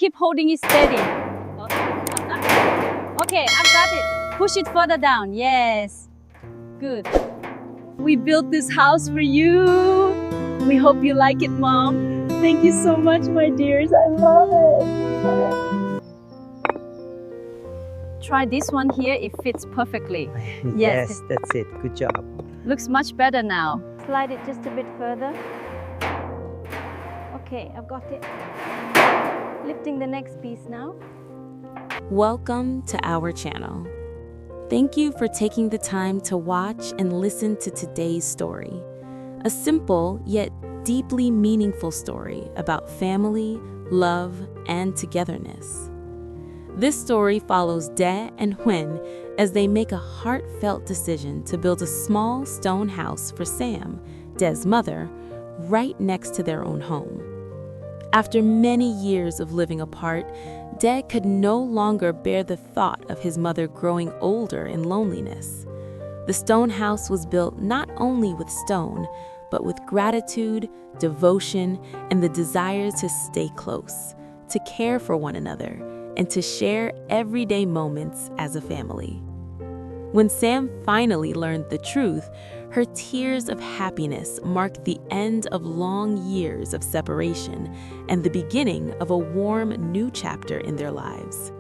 Keep holding it steady. Okay, I've got it. Push it further down. Yes. Good. We built this house for you. We hope you like it, Mom. Thank you so much, my dears. I love it. Try this one here. It fits perfectly. Yes, that's it. Good job. Looks much better now. Slide it just a bit further. Okay, I've got it. Lifting the next piece now. Welcome to our channel. Thank you for taking the time to watch and listen to today's story. A simple yet deeply meaningful story about family, love, and togetherness. This story follows Dae and Huyen as they make a heartfelt decision to build a small stone house for Sam, Dae's mother, right next to their own home. After many years of living apart, Dae could no longer bear the thought of his mother growing older in loneliness. The stone house was built not only with stone, but with gratitude, devotion, and the desire to stay close, to care for one another, and to share everyday moments as a family. When Sam finally learned the truth, her tears of happiness marked the end of long years of separation and the beginning of a warm new chapter in their lives.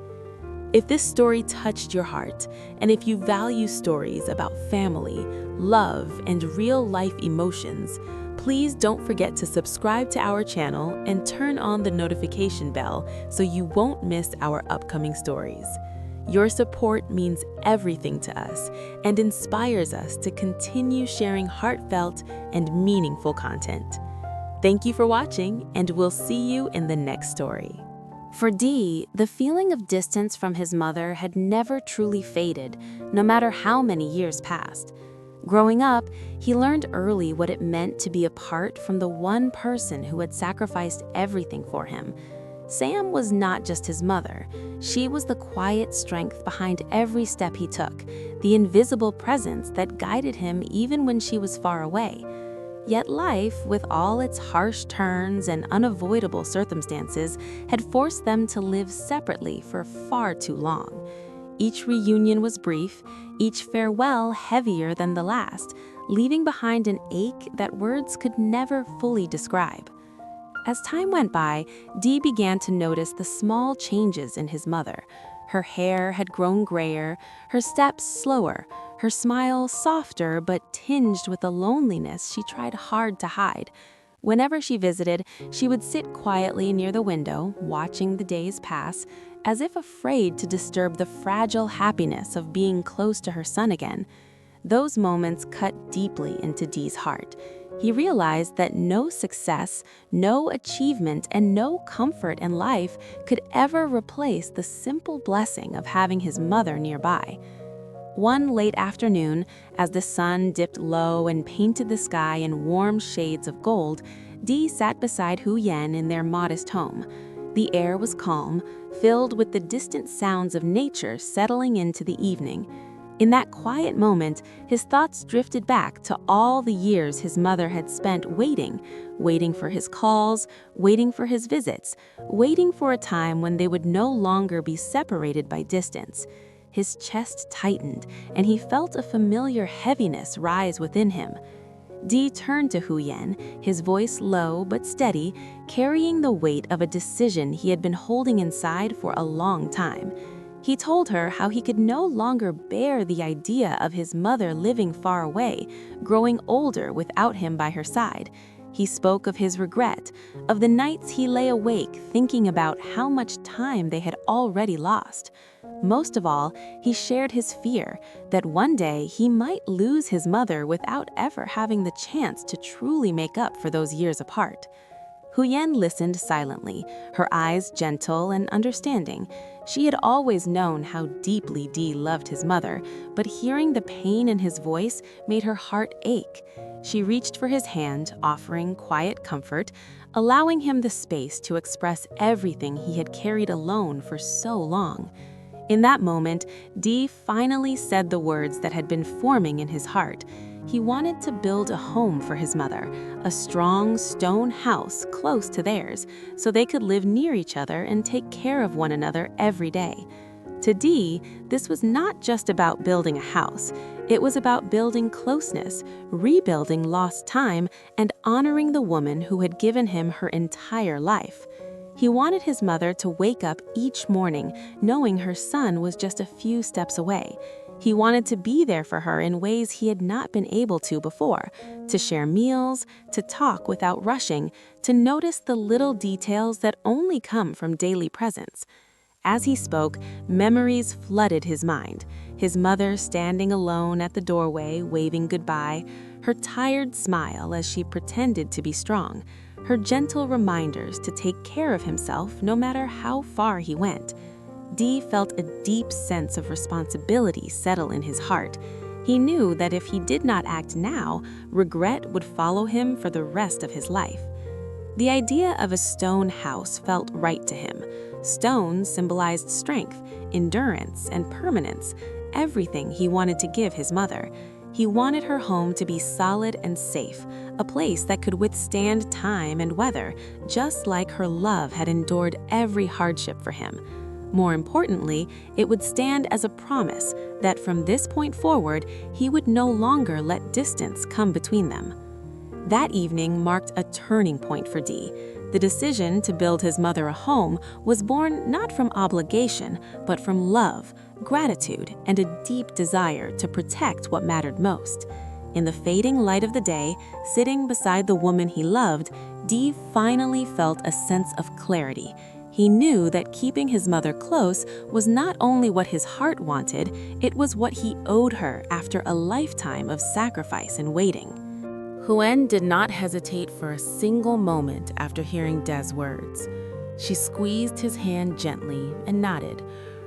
If this story touched your heart, and if you value stories about family, love, and real-life emotions, please don't forget to subscribe to our channel and turn on the notification bell so you won't miss our upcoming stories. Your support means everything to us and inspires us to continue sharing heartfelt and meaningful content. Thank you for watching, and we'll see you in the next story. For Dee, the feeling of distance from his mother had never truly faded, no matter how many years passed. Growing up, he learned early what it meant to be apart from the one person who had sacrificed everything for him. Sam was not just his mother. She was the quiet strength behind every step he took, the invisible presence that guided him even when she was far away. Yet life, with all its harsh turns and unavoidable circumstances, had forced them to live separately for far too long. Each reunion was brief, each farewell heavier than the last, leaving behind an ache that words could never fully describe. As time went by, Dee began to notice the small changes in his mother. Her hair had grown grayer, her steps slower, her smile softer but tinged with a loneliness she tried hard to hide. Whenever she visited, she would sit quietly near the window, watching the days pass, as if afraid to disturb the fragile happiness of being close to her son again. Those moments cut deeply into Dee's heart. He realized that no success, no achievement, and no comfort in life could ever replace the simple blessing of having his mother nearby. One late afternoon, as the sun dipped low and painted the sky in warm shades of gold, Dee sat beside Huyen in their modest home. The air was calm, filled with the distant sounds of nature settling into the evening. In that quiet moment, his thoughts drifted back to all the years his mother had spent waiting for his calls, waiting for his visits, waiting for a time when they would no longer be separated by distance. His chest tightened, and he felt a familiar heaviness rise within him. Dee turned to Huyen, his voice low but steady, carrying the weight of a decision he had been holding inside for a long time. He told her how he could no longer bear the idea of his mother living far away, growing older without him by her side. He spoke of his regret, of the nights he lay awake thinking about how much time they had already lost. Most of all, he shared his fear that one day he might lose his mother without ever having the chance to truly make up for those years apart. Huyen listened silently, her eyes gentle and understanding. She had always known how deeply Dee loved his mother, but hearing the pain in his voice made her heart ache. She reached for his hand, offering quiet comfort, allowing him the space to express everything he had carried alone for so long. In that moment, Dee finally said the words that had been forming in his heart. He wanted to build a home for his mother, a strong stone house close to theirs, so they could live near each other and take care of one another every day. To Dee, this was not just about building a house. It was about building closeness, rebuilding lost time, and honoring the woman who had given him her entire life. He wanted his mother to wake up each morning knowing her son was just a few steps away. He wanted to be there for her in ways he had not been able to before, to share meals, to talk without rushing, to notice the little details that only come from daily presence. As he spoke, memories flooded his mind. His mother standing alone at the doorway, waving goodbye, her tired smile as she pretended to be strong, her gentle reminders to take care of himself no matter how far he went. Dee felt a deep sense of responsibility settle in his heart. He knew that if he did not act now, regret would follow him for the rest of his life. The idea of a stone house felt right to him. Stone symbolized strength, endurance, and permanence, everything he wanted to give his mother. He wanted her home to be solid and safe, a place that could withstand time and weather, just like her love had endured every hardship for him. More importantly, it would stand as a promise that from this point forward, he would no longer let distance come between them. That evening marked a turning point for Dee. The decision to build his mother a home was born not from obligation, but from love, gratitude, and a deep desire to protect what mattered most. In the fading light of the day, sitting beside the woman he loved, Dee finally felt a sense of clarity. He knew that keeping his mother close was not only what his heart wanted, it was what he owed her after a lifetime of sacrifice and waiting. Huyen did not hesitate for a single moment after hearing Des' words. She squeezed his hand gently and nodded,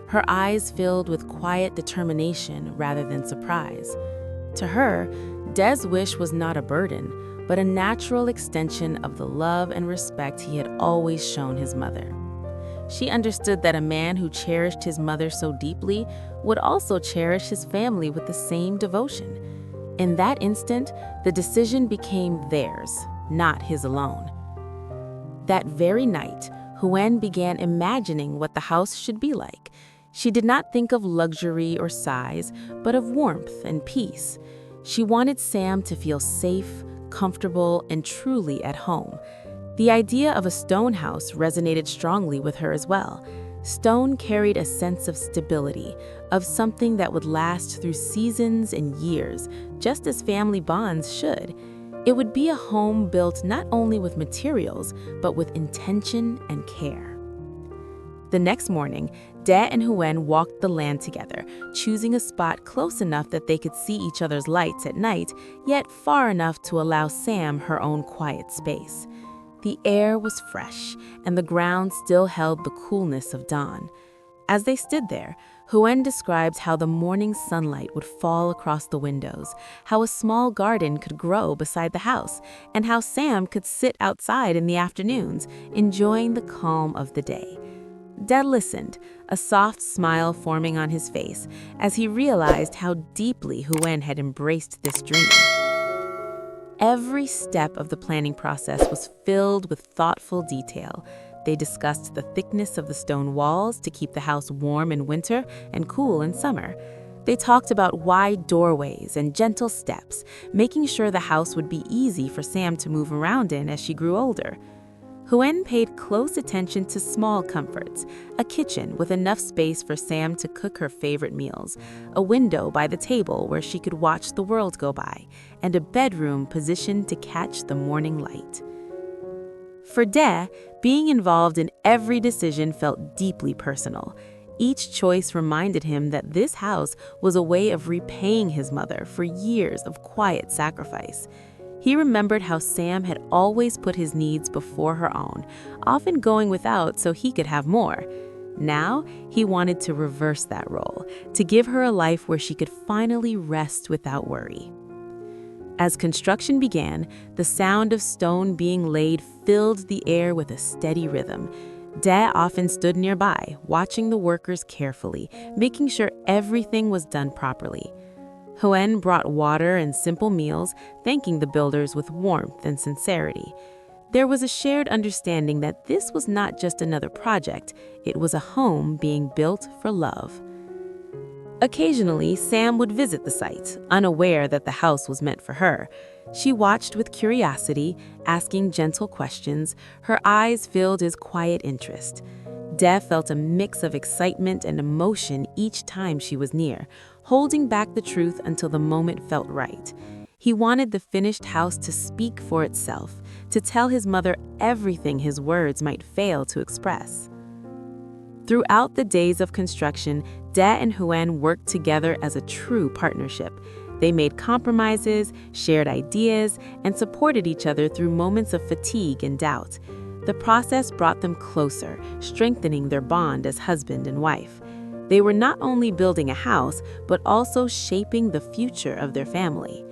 her eyes filled with quiet determination rather than surprise. To her, Des' wish was not a burden, but a natural extension of the love and respect he had always shown his mother. She understood that a man who cherished his mother so deeply would also cherish his family with the same devotion. In that instant, the decision became theirs, not his alone. That very night, Huyen began imagining what the house should be like. She did not think of luxury or size, but of warmth and peace. She wanted Sam to feel safe, comfortable, and truly at home. The idea of a stone house resonated strongly with her as well. Stone carried a sense of stability, of something that would last through seasons and years, just as family bonds should. It would be a home built not only with materials, but with intention and care. The next morning, Des and Huyen walked the land together, choosing a spot close enough that they could see each other's lights at night, yet far enough to allow Sam her own quiet space. The air was fresh, and the ground still held the coolness of dawn. As they stood there, Huyen described how the morning sunlight would fall across the windows, how a small garden could grow beside the house, and how Sam could sit outside in the afternoons, enjoying the calm of the day. Des listened, a soft smile forming on his face, as he realized how deeply Huyen had embraced this dream. Every step of the planning process was filled with thoughtful detail. They discussed the thickness of the stone walls to keep the house warm in winter and cool in summer. They talked about wide doorways and gentle steps, making sure the house would be easy for Sam to move around in as she grew older. Huyen paid close attention to small comforts, a kitchen with enough space for Sam to cook her favorite meals, a window by the table where she could watch the world go by, and a bedroom positioned to catch the morning light. For Des, being involved in every decision felt deeply personal. Each choice reminded him that this house was a way of repaying his mother for years of quiet sacrifice. He remembered how Sam had always put his needs before her own, often going without so he could have more. Now, he wanted to reverse that role, to give her a life where she could finally rest without worry. As construction began, the sound of stone being laid filled the air with a steady rhythm. Des often stood nearby, watching the workers carefully, making sure everything was done properly. Huyen brought water and simple meals, thanking the builders with warmth and sincerity. There was a shared understanding that this was not just another project, it was a home being built for love. Occasionally, Sam would visit the site, unaware that the house was meant for her. She watched with curiosity, asking gentle questions, her eyes filled with quiet interest. Deh felt a mix of excitement and emotion each time she was near, holding back the truth until the moment felt right. He wanted the finished house to speak for itself, to tell his mother everything his words might fail to express. Throughout the days of construction, Deh and Huyen worked together as a true partnership. They made compromises, shared ideas, and supported each other through moments of fatigue and doubt. The process brought them closer, strengthening their bond as husband and wife. They were not only building a house, but also shaping the future of their family.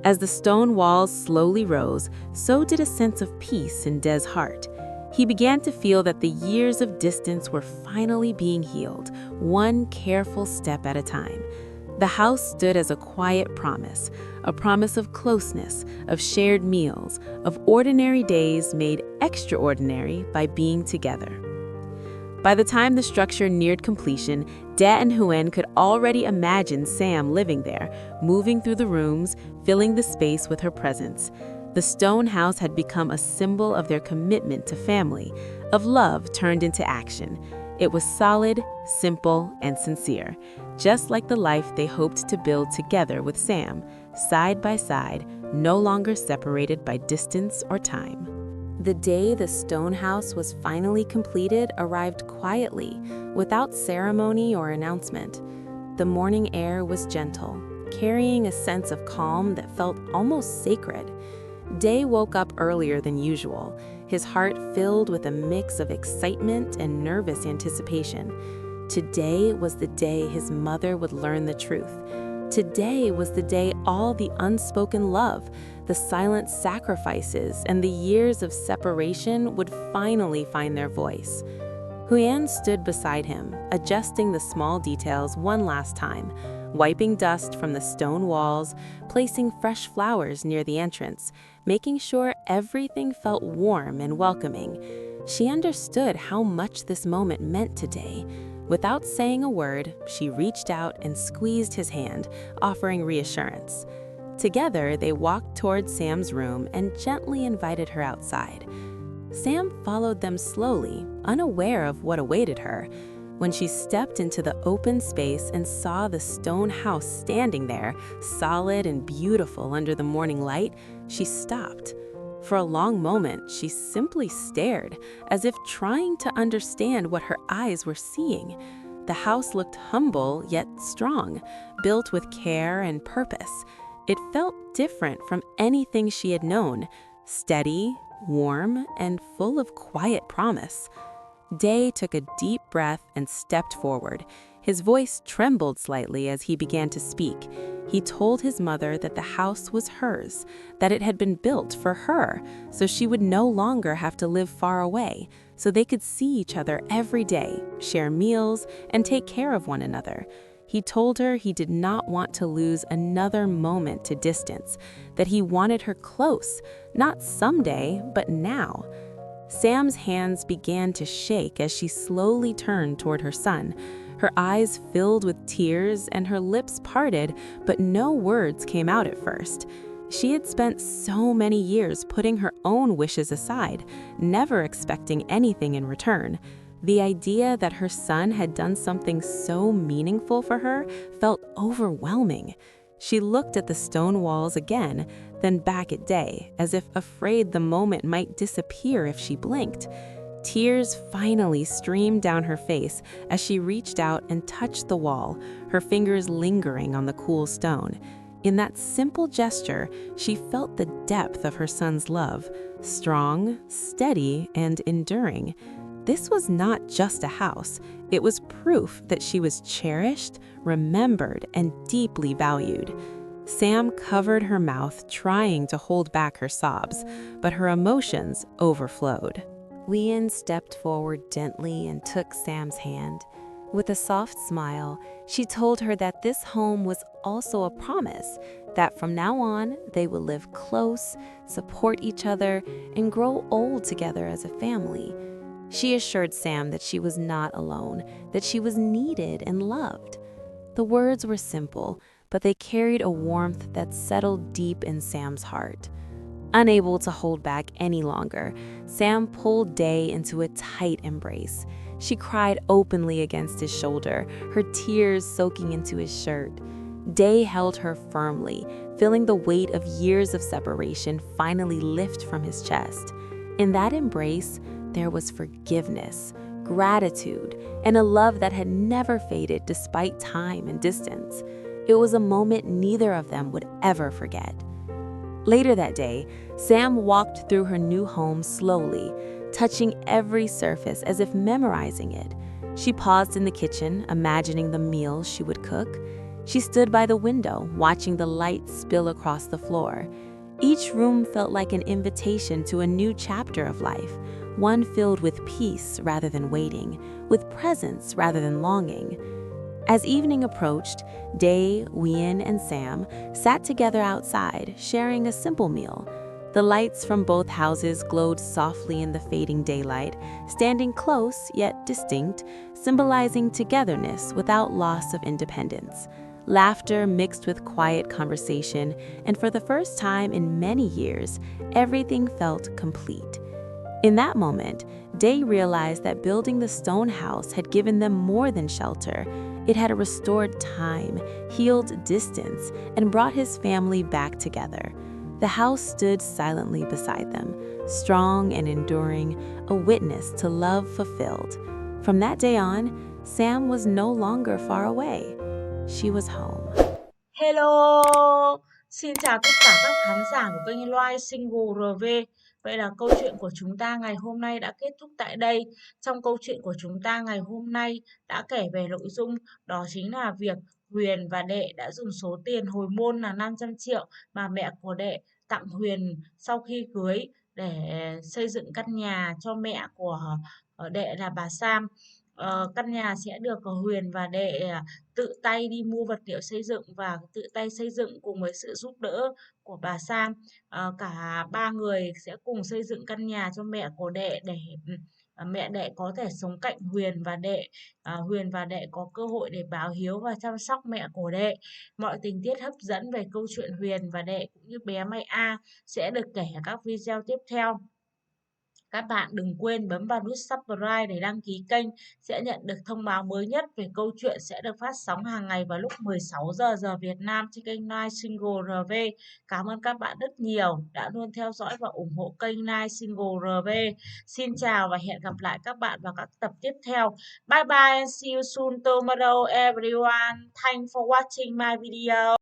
As the stone walls slowly rose, so did a sense of peace in Deh's heart. He began to feel that the years of distance were finally being healed, one careful step at a time. The house stood as a quiet promise, a promise of closeness, of shared meals, of ordinary days made extraordinary by being together. By the time the structure neared completion, Deh and Huyen could already imagine Sam living there, moving through the rooms, filling the space with her presence. The stone house had become a symbol of their commitment to family, of love turned into action. It was solid, simple, and sincere, just like the life they hoped to build together with Sam, side by side, no longer separated by distance or time. The day the stone house was finally completed arrived quietly, without ceremony or announcement. The morning air was gentle, carrying a sense of calm that felt almost sacred. Deh woke up earlier than usual, his heart filled with a mix of excitement and nervous anticipation. Today was the day his mother would learn the truth. Today was the day all the unspoken love, the silent sacrifices, and the years of separation would finally find their voice. Huyen stood beside him, adjusting the small details one last time, wiping dust from the stone walls, placing fresh flowers near the entrance, making sure everything felt warm and welcoming. She understood how much this moment meant to Deh. Without saying a word, she reached out and squeezed his hand, offering reassurance. Together, they walked toward Sam's room and gently invited her outside. Sam followed them slowly, unaware of what awaited her. When she stepped into the open space and saw the stone house standing there, solid and beautiful under the morning light, she stopped. For a long moment, she simply stared, as if trying to understand what her eyes were seeing. The house looked humble yet strong, built with care and purpose. It felt different from anything she had known, steady, warm, and full of quiet promise. Deh took a deep breath and stepped forward. His voice trembled slightly as he began to speak. He told his mother that the house was hers, that it had been built for her, so she would no longer have to live far away, so they could see each other every day, share meals, and take care of one another. He told her he did not want to lose another moment to distance, that he wanted her close, not someday, but now. Sam's hands began to shake as she slowly turned toward her son. Her eyes filled with tears and her lips parted, but no words came out at first. She had spent so many years putting her own wishes aside, never expecting anything in return. The idea that her son had done something so meaningful for her felt overwhelming. She looked at the stone walls again, then back at Deh, as if afraid the moment might disappear if she blinked. Tears finally streamed down her face as she reached out and touched the wall, her fingers lingering on the cool stone. In that simple gesture, she felt the depth of her son's love, strong, steady, and enduring. This was not just a house. It was proof that she was cherished, remembered, and deeply valued. Sam covered her mouth, trying to hold back her sobs, but her emotions overflowed. Huyen stepped forward gently and took Sam's hand. With a soft smile, she told her that this home was also a promise that from now on they would live close, support each other, and grow old together as a family. She assured Sam that she was not alone, that she was needed and loved. The words were simple, but they carried a warmth that settled deep in Sam's heart. Unable to hold back any longer, Sam pulled Day into a tight embrace. She cried openly against his shoulder, her tears soaking into his shirt. Day held her firmly, feeling the weight of years of separation finally lift from his chest. In that embrace, there was forgiveness, gratitude, and a love that had never faded despite time and distance. It was a moment neither of them would ever forget. Later that day, Sam walked through her new home slowly, touching every surface as if memorizing it. She paused in the kitchen, imagining the meals she would cook. She stood by the window, watching the light spill across the floor. Each room felt like an invitation to a new chapter of life, one filled with peace rather than waiting, with presence rather than longing. As evening approached, Day, Huyen, and Sam sat together outside, sharing a simple meal. The lights from both houses glowed softly in the fading daylight, standing close yet distinct, symbolizing togetherness without loss of independence. Laughter mixed with quiet conversation, and for the first time in many years, everything felt complete. In that moment, Day realized that building the stone house had given them more than shelter. It had restored time, healed distance, and brought his family back together. The house stood silently beside them, strong and enduring, a witness to love fulfilled. From that day on, Sam was no longer far away. She was home. Hello, xin chào tất cả các khán giả của kênh Loai Single RV. Vậy là câu chuyện của chúng ta ngày hôm nay đã kết thúc tại đây. Trong câu chuyện của chúng ta ngày hôm nay đã kể về nội dung đó chính là việc Huyền và Đệ đã dùng số tiền hồi môn là 500 triệu mà mẹ của Đệ tặng Huyền sau khi cưới để xây dựng căn nhà cho mẹ của Đệ là bà Sam. Căn nhà sẽ được Huyền và Đệ tự tay đi mua vật liệu xây dựng và tự tay xây dựng cùng với sự giúp đỡ của bà Sam. Cả ba người sẽ cùng xây dựng căn nhà cho mẹ của Đệ để mẹ Đệ có thể sống cạnh Huyền và Đệ. Huyền và Đệ có cơ hội để báo hiếu và chăm sóc mẹ của Đệ. Mọi tình tiết hấp dẫn về câu chuyện Huyền và Đệ cũng như bé May A sẽ được kể ở các video tiếp theo. Các bạn đừng quên bấm vào nút subscribe để đăng ký kênh sẽ nhận được thông báo mới nhất về câu chuyện sẽ được phát sóng hàng ngày vào lúc 16 giờ Việt Nam trên kênh Night Single RV. Cảm ơn các bạn rất nhiều đã luôn theo dõi và ủng hộ kênh Night Single RV. Xin chào và hẹn gặp lại các bạn vào các tập tiếp theo. Bye bye and see you soon tomorrow everyone. Thanks for watching my video.